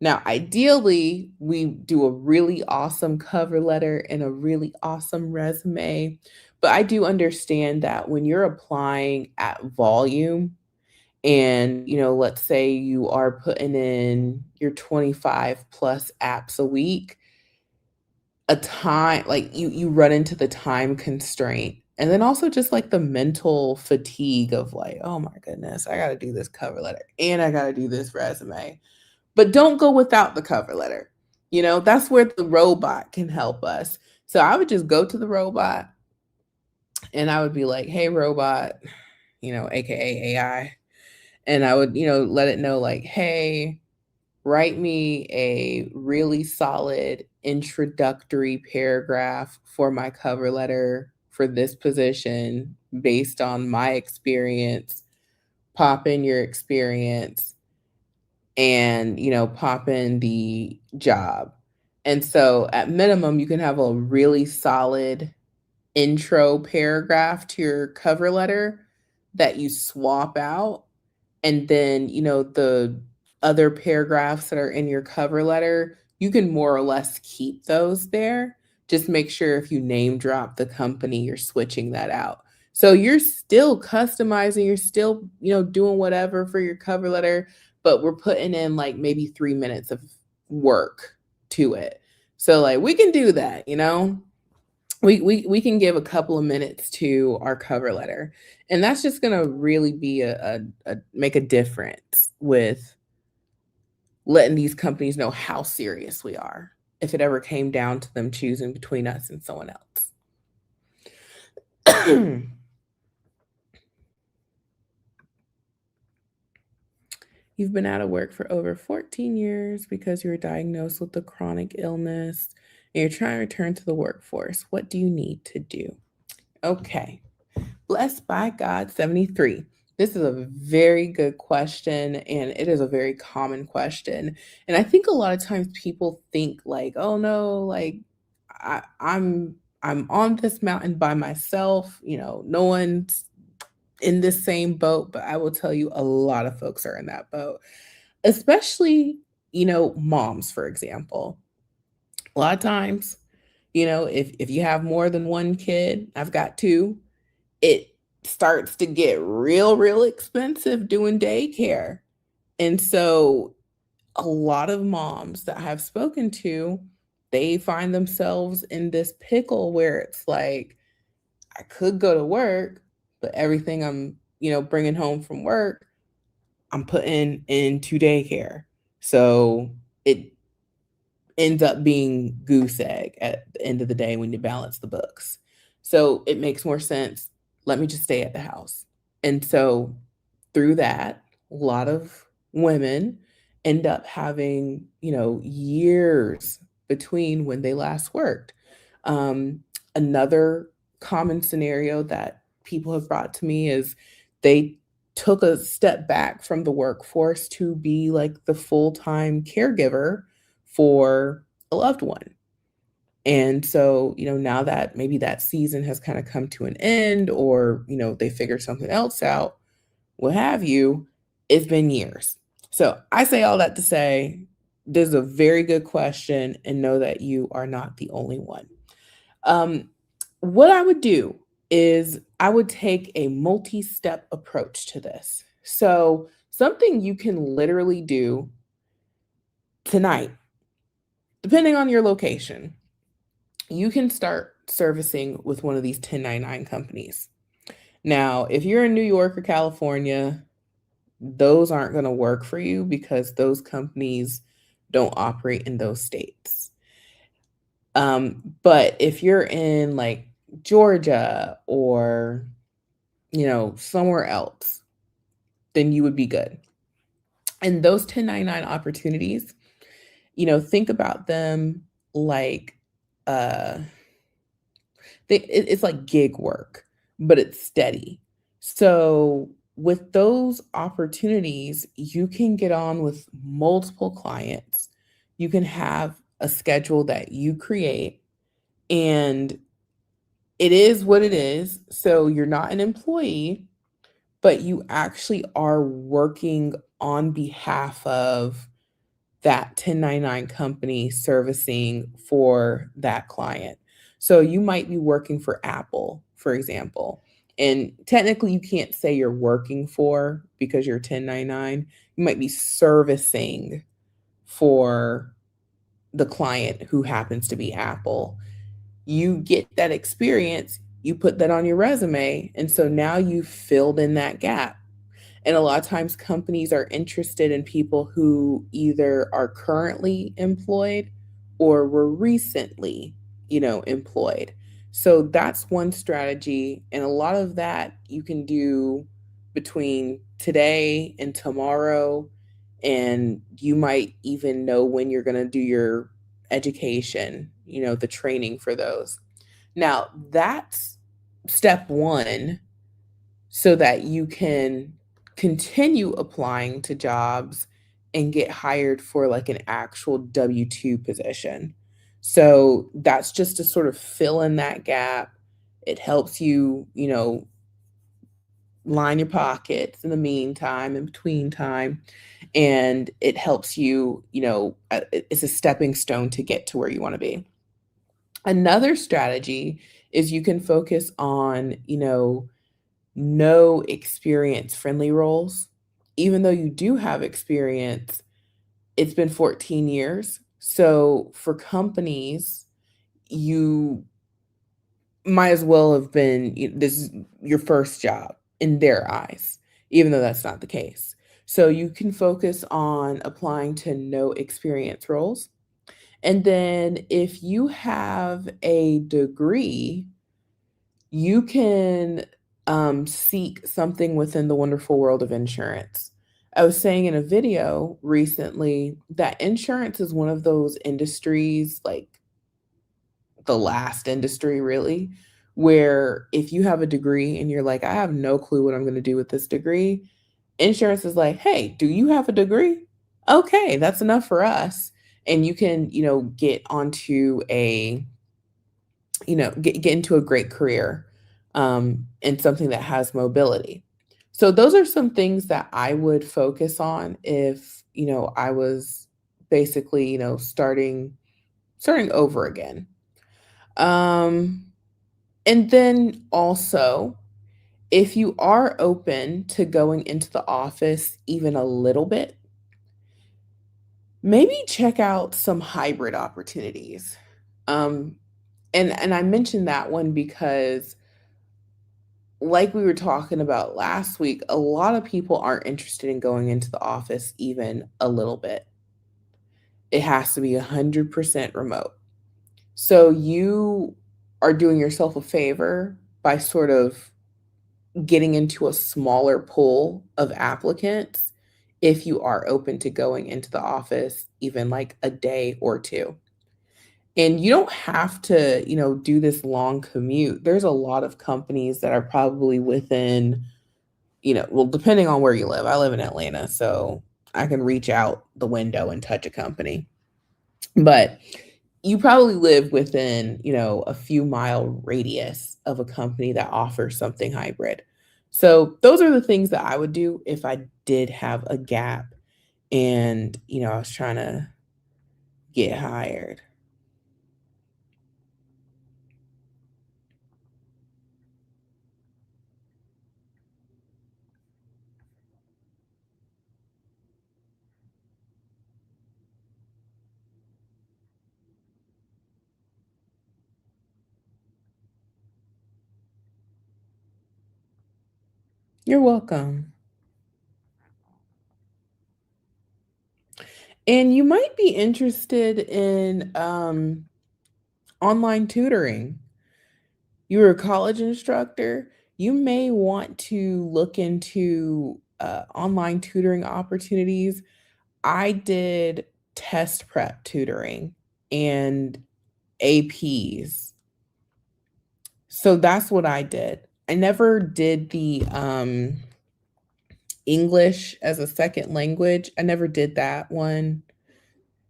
Now, ideally, we do a really awesome cover letter and a really awesome resume. But I do understand that when you're applying at volume, and, let's say you are putting in your 25 plus apps a week, a time like you run into the time constraint, and then also just like the mental fatigue of like, oh my goodness, I got to do this cover letter and I got to do this resume. But don't go without the cover letter. That's where the robot can help us. So I would just go to the robot and I would be like, hey, robot, AKA AI. And I would, let it know, like, hey, write me a really solid introductory paragraph for my cover letter for this position based on my experience. Pop in your experience and, pop in the job. And so at minimum, you can have a really solid intro paragraph to your cover letter that you swap out, and then, the other paragraphs that are in your cover letter, you can more or less keep those there. Just make sure if you name drop the company, you're switching that out. So you're still customizing, you're still, doing whatever for your cover letter, but we're putting in like maybe 3 minutes of work to it. So like we can do that, we can give a couple of minutes to our cover letter, and that's just going to really be a make a difference with letting these companies know how serious we are if it ever came down to them choosing between us and someone else. You've been out of work for over 14 years because you were diagnosed with a chronic illness and you're trying to return to the workforce. What do you need to do? Okay. Blessed by God 73. This is a very good question, and it is a very common question. And I think a lot of times people think like, oh no, like I'm on this mountain by myself, no one's in this same boat, but I will tell you a lot of folks are in that boat. Especially, moms, for example. A lot of times, if you have more than one kid, I've got two, it starts to get real expensive doing daycare. And so a lot of moms that I've spoken to, they find themselves in this pickle where it's like, I could go to work, but everything I'm, bringing home from work, I'm putting into daycare. So it ends up being goose egg at the end of the day when you balance the books. So it makes more sense. Let me just stay at the house. And so through that, a lot of women end up having, years between when they last worked. Another common scenario that people have brought to me is they took a step back from the workforce to be like the full-time caregiver for a loved one. And so, now that maybe that season has kind of come to an end or, they figured something else out, what have you, it's been years. So I say all that to say this is a very good question and know that you are not the only one. What I would do is I would take a multi-step approach to this. So something you can literally do tonight, depending on your location, you can start servicing with one of these 1099 companies. Now, if you're in New York or California, those aren't going to work for you because those companies don't operate in those states. But if you're in like Georgia or, somewhere else, then you would be good. And those 1099 opportunities, think about them like it's like gig work, but it's steady. So with those opportunities, you can get on with multiple clients. You can have a schedule that you create, and it is what it is. So you're not an employee, but you actually are working on behalf of that 1099 company servicing for that client. So you might be working for Apple, for example. And technically, you can't say you're working for because you're 1099. You might be servicing for the client who happens to be Apple. You get that experience, you put that on your resume. And so now you've filled in that gap. And a lot of times companies are interested in people who either are currently employed or were recently employed. So that's one strategy. And a lot of that you can do between today and tomorrow. And you might even know when you're going to do your education, the training for those. Now, that's step one so that you can continue applying to jobs and get hired for like an actual W-2 position. So that's just to sort of fill in that gap. It helps you, line your pockets in the meantime, in between time, and it helps you, it's a stepping stone to get to where you want to be. Another strategy is you can focus on, no experience friendly roles. Even though you do have experience, it's been 14 years. So for companies, you might as well have been, this is your first job in their eyes, even though that's not the case. So you can focus on applying to no experience roles. And then if you have a degree, you can seek something within the wonderful world of insurance. I was saying in a video recently that insurance is one of those industries, like the last industry really, where if you have a degree and you're like, I have no clue what I'm going to do with this degree, insurance is like, hey, do you have a degree? Okay, that's enough for us. And you can, get onto get into a great career in something that has mobility. So those are some things that I would focus on if, I was basically, starting over again. Um, and then also, if you are open to going into the office even a little bit, maybe check out some hybrid opportunities. Um, and I mentioned that one because like we were talking about last week, a lot of people aren't interested in going into the office even a little bit. It has to be 100% remote. So you are doing yourself a favor by sort of getting into a smaller pool of applicants if you are open to going into the office even like a day or two. And you don't have to, do this long commute. There's a lot of companies that are probably within, well, depending on where you live. I live in Atlanta, so I can reach out the window and touch a company. But you probably live within, a few mile radius of a company that offers something hybrid. So those are the things that I would do if I did have a gap and, I was trying to get hired. You're welcome. And you might be interested in online tutoring. You're a college instructor. You may want to look into online tutoring opportunities. I did test prep tutoring and APs. So that's what I did. I never did the English as a second language. I never did that one.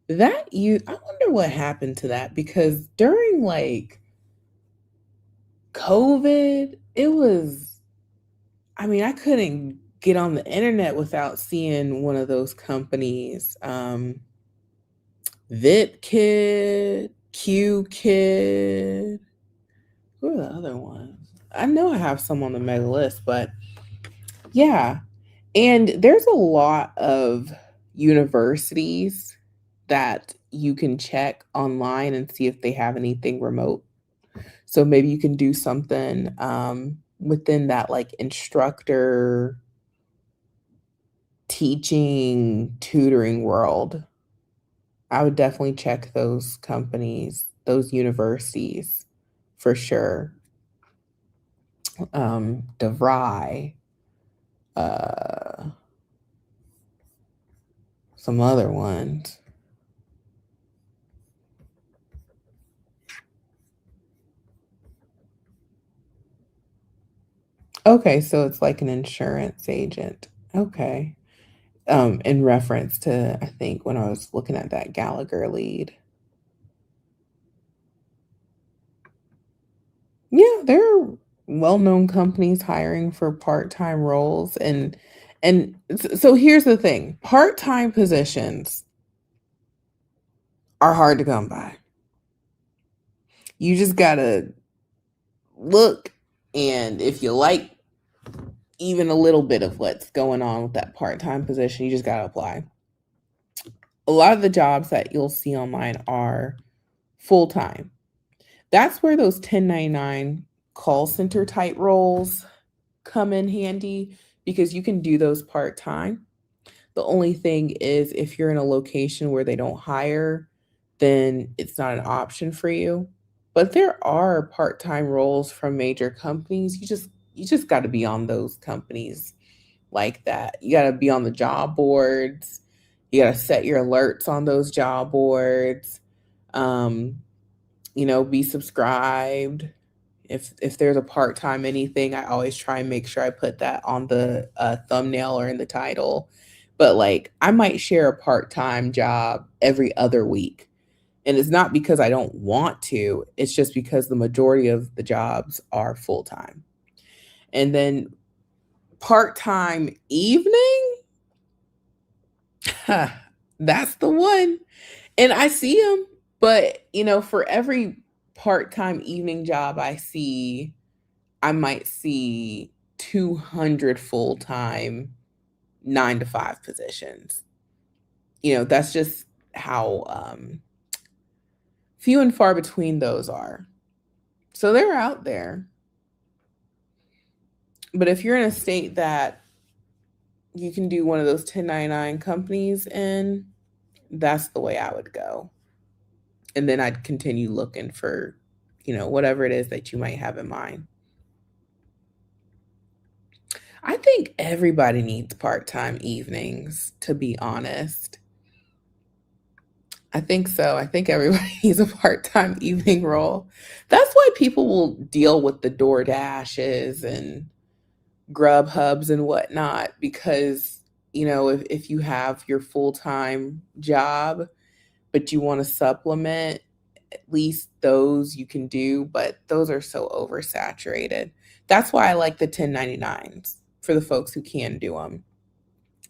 I wonder what happened to that because during like COVID, I mean, I couldn't get on the internet without seeing one of those companies. VipKid, QKid. Who are the other ones? I know I have some on the mega list, but yeah. And there's a lot of universities that you can check online and see if they have anything remote. So maybe you can do something within that like instructor teaching tutoring world. I would definitely check those companies those universities for sure. DeVry, uh, some other ones. Okay, so it's like an insurance agent. Okay. In reference to, I think, when I was looking at that Gallagher lead. Yeah, there are well-known companies hiring for part-time roles, so here's the thing. Part-time positions are hard to come by. You just gotta look, and if you like even a little bit of what's going on with that part-time position, you just gotta apply. A lot of the jobs that you'll see online are full-time. That's where those 1099 call center type roles come in handy because you can do those part-time. The only thing is if you're in a location where they don't hire, then it's not an option for you. But there are part-time roles from major companies. You just got to be on those companies like that. You got to be on the job boards. You got to set your alerts on those job boards. Um, be subscribed. If there's a part-time anything, I always try and make sure I put that on the thumbnail or in the title. But like I might share a part-time job every other week. And it's not because I don't want to, it's just because the majority of the jobs are full-time. And then part-time evening, that's the one. And I see them, but for every part-time evening job I see, I might see 200 full-time 9 to 5 positions. That's just how few and far between those are. So they're out there. But if you're in a state that you can do one of those 1099 companies in, that's the way I would go. And then I'd continue looking for, whatever it is that you might have in mind. I think everybody needs part-time evenings, to be honest. I think so. I think everybody needs a part-time evening role. That's why people will deal with the DoorDashes and Grubhubs and whatnot because, if you have your full-time job, but you want to supplement, at least those you can do, but those are so oversaturated. That's why I like the 1099s for the folks who can do them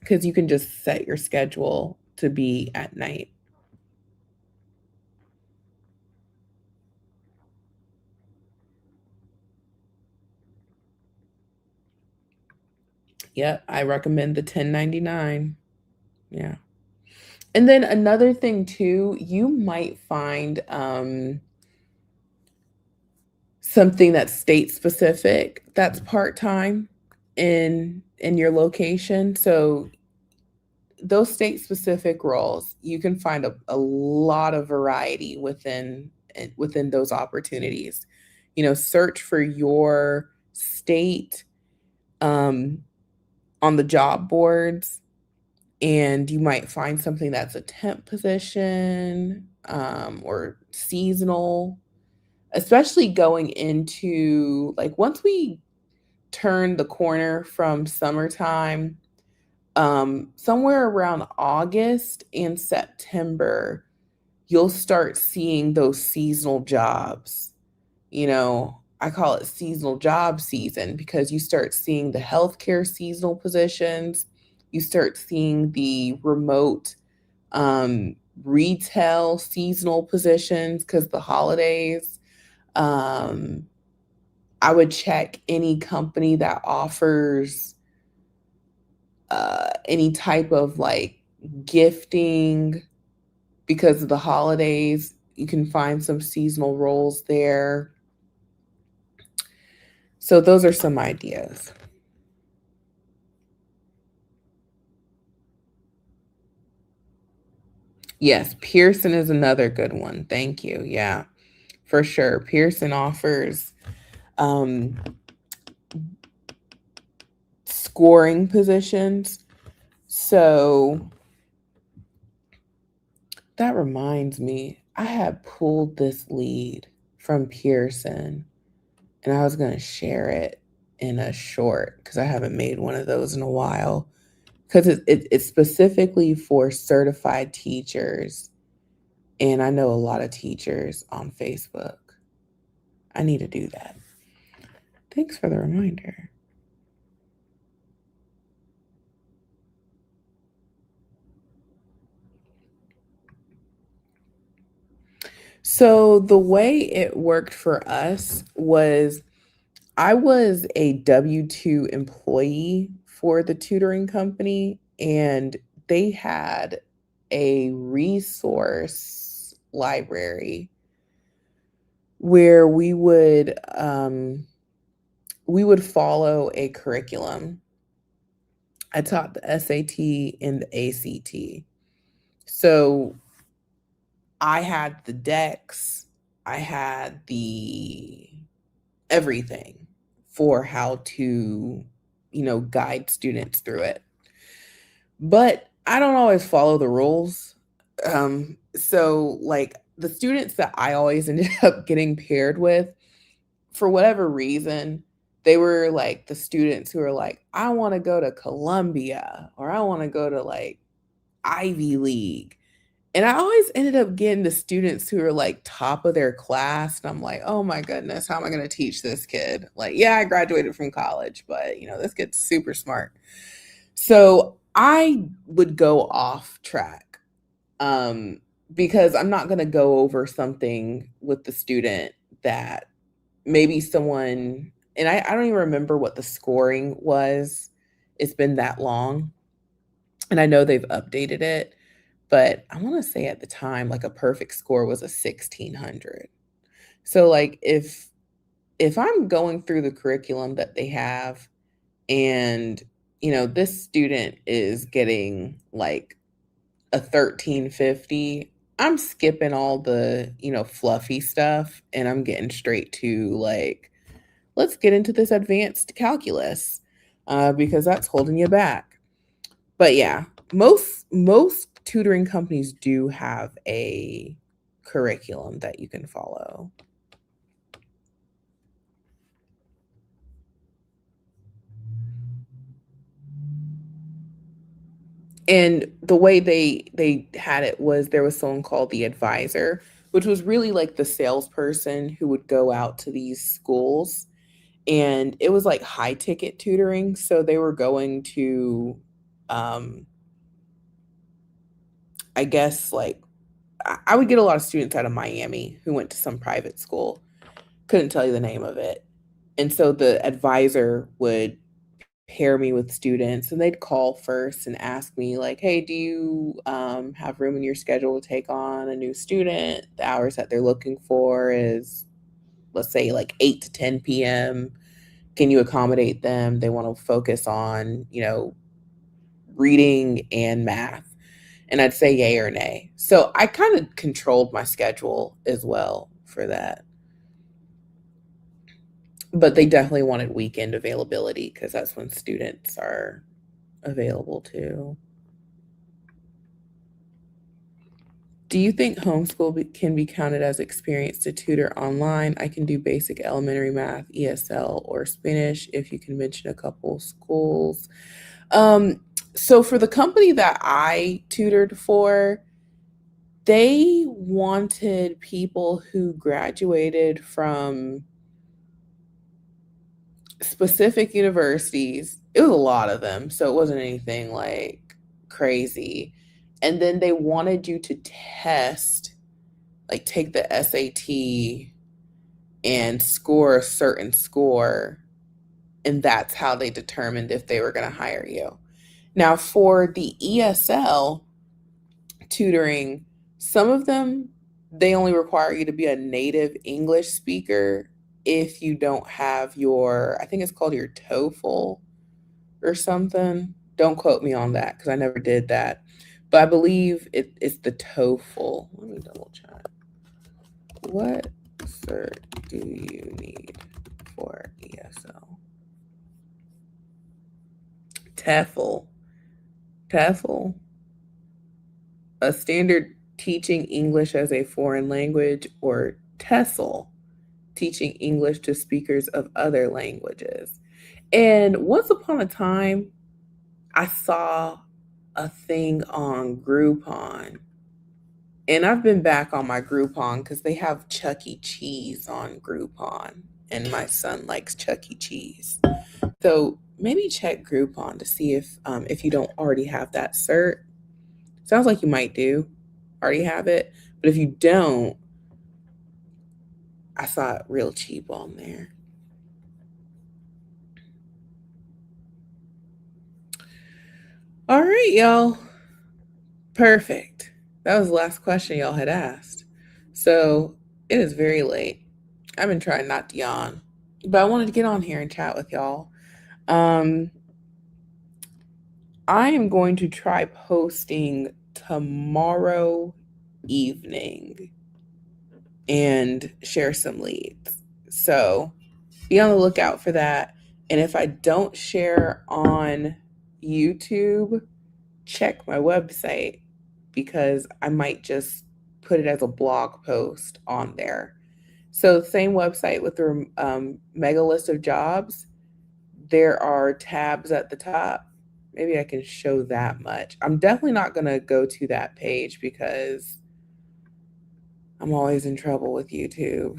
because you can just set your schedule to be at night. Yep, I recommend the 1099. Yeah. And then another thing too, you might find something that's state specific that's part-time in your location. So those state specific roles, you can find a lot of variety within those opportunities. Search for your state um, on the job boards, and you might find something that's a temp position or seasonal, especially going into like once we turn the corner from summertime, somewhere around August and September, you'll start seeing those seasonal jobs. I call it seasonal job season because you start seeing the healthcare seasonal positions, you start seeing the remote retail seasonal positions because the holidays. Um, I would check any company that offers any type of like gifting because of the holidays. You can find some seasonal roles there. So those are some ideas. Yes, Pearson is another good one. Thank you. Yeah. for sure. Pearson offers um, scoring positions. So that reminds me, I had pulled this lead from Pearson and I was going to share it in a short because I haven't made one of those in a while. Because it's specifically for certified teachers. And I know a lot of teachers on Facebook. I need to do that. Thanks for the reminder. So the way it worked for us was I was a W-2 employee for the tutoring company, and they had a resource library where we would follow a curriculum. I taught the SAT and the ACT. So I had the decks, I had the everything for how to, guide students through it. But I don't always follow the rules. So like the students that I always ended up getting paired with, for whatever reason, they were like the students who are like, I want to go to Columbia or I want to go to like Ivy League. And I always ended up getting the students who are like top of their class. And I'm like, oh my goodness, how am I going to teach this kid? Like, yeah, I graduated from college, but this kid's super smart. So I would go off track because I'm not going to go over something with the student that maybe someone, and I don't even remember what the scoring was. It's been that long. And I know they've updated it, but I want to say at the time, like a perfect score was a 1600. So like if I'm going through the curriculum that they have and this student is getting like a 1350, I'm skipping all the, fluffy stuff and I'm getting straight to like, let's get into this advanced calculus because that's holding you back. But yeah, most tutoring companies do have a curriculum that you can follow. And the way they had it was there was someone called the advisor, which was really like the salesperson who would go out to these schools, and it was like high ticket tutoring, so they were going to um I guess like I would get a lot of students out of Miami who went to some private school. Couldn't tell you the name of it. And so the advisor would pair me with students and they'd call first and ask me like, hey, do you have room in your schedule to take on a new student? The hours that they're looking for is, let's say, like 8 to 10 p.m. Can you accommodate them? They want to focus on, reading and math. And I'd say yay or nay. So I kind of controlled my schedule as well for that. But they definitely wanted weekend availability because that's when students are available too. Do you think homeschool can be counted as experience to tutor online? I can do basic elementary math, ESL, or Spanish if you can mention a couple schools. So for the company that I tutored for, they wanted people who graduated from specific universities. It was a lot of them, so it wasn't anything like crazy. And then they wanted you to test, like take the SAT and score a certain score, and that's how they determined if they were going to hire you. Now, for the ESL tutoring, some of them they only require you to be a native English speaker if you don't have your, I think it's called your TOEFL or something. Don't quote me on that because I never did that. But I believe it's the TOEFL. Let me double check. What cert do you need for ESL? TEFL, a standard teaching English as a foreign language, or TESOL, teaching English to speakers of other languages. And once upon a time, I saw a thing on Groupon. And I've been back on my Groupon because they have Chuck E. Cheese on Groupon. And my son likes Chuck E. Cheese. So maybe check Groupon to see if you don't already have that cert. Sounds like you might already have it. But if you don't, I saw it real cheap on there. All right, y'all. Perfect. That was the last question y'all had asked. So it is very late. I've been trying not to yawn, but I wanted to get on here and chat with y'all. I am going to try posting tomorrow evening and share some leads. So be on the lookout for that. And if I don't share on YouTube, check my website because I might just put it as a blog post on there. So, same website with the mega list of jobs. There are tabs at the top. Maybe I can show that much. I'm definitely not going to go to that page because I'm always in trouble with YouTube.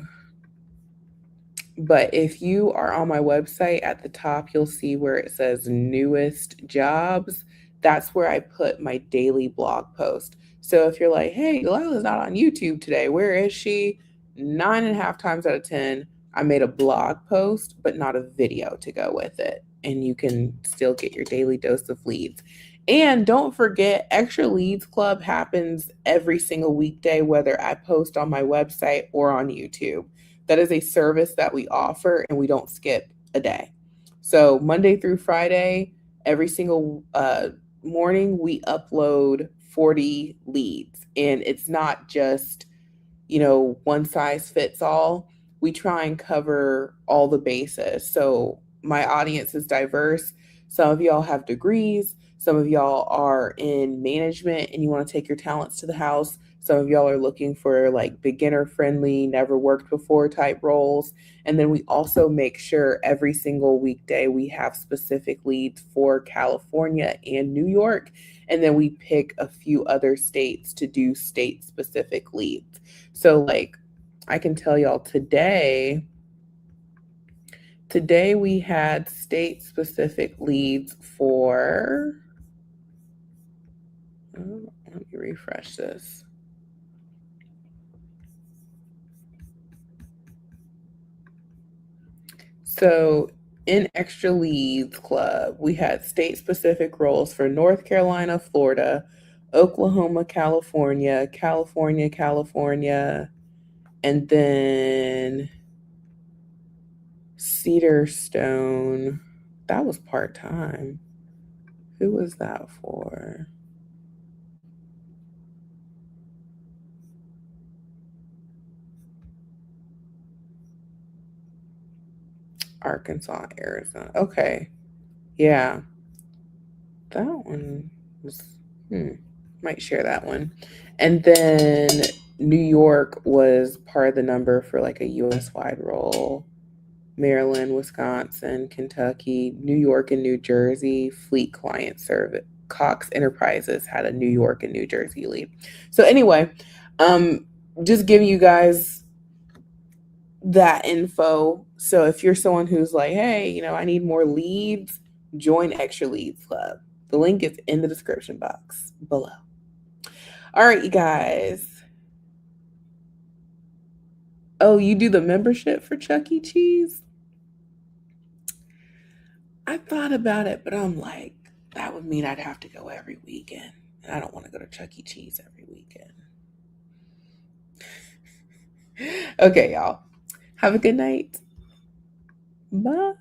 But if you are on my website at the top, you'll see where it says newest jobs. That's where I put my daily blog post. So if you're like, hey, Delilah's not on YouTube today, where is she? 9.5 times out of 10, I made a blog post, but not a video to go with it. And you can still get your daily dose of leads. And don't forget, Extra Leads Club happens every single weekday, whether I post on my website or on YouTube. That is a service that we offer and we don't skip a day. So Monday through Friday, every single morning, we upload 40 leads. And it's not just, one size fits all. We try and cover all the bases. So my audience is diverse. Some of y'all have degrees. Some of y'all are in management and you want to take your talents to the house. Some of y'all are looking for like beginner friendly, never worked before type roles. And then we also make sure every single weekday we have specific leads for California and New York. And then we pick a few other states to do state specific leads. So like I can tell y'all today we had state specific leads for, let me refresh this. So in Extra Leads Club, we had state specific roles for North Carolina, Florida, Oklahoma, California, California, and then Cedarstone. That was part-time. Who was that for? Arkansas, Arizona. Okay. Yeah. That one was, might share that one. And then New York was part of the number for like a US wide role. Maryland, Wisconsin, Kentucky, New York, and New Jersey. Fleet Client Service. Cox Enterprises had a New York and New Jersey lead. So anyway, just giving you guys that info. So if you're someone who's like, hey, I need more leads, join Extra Leads Club. The link is in the description box below. All right, you guys. Oh, you do the membership for Chuck E. Cheese? I thought about it, but I'm like, that would mean I'd have to go every weekend. And I don't want to go to Chuck E. Cheese every weekend. Okay, y'all. Have a good night. Bye.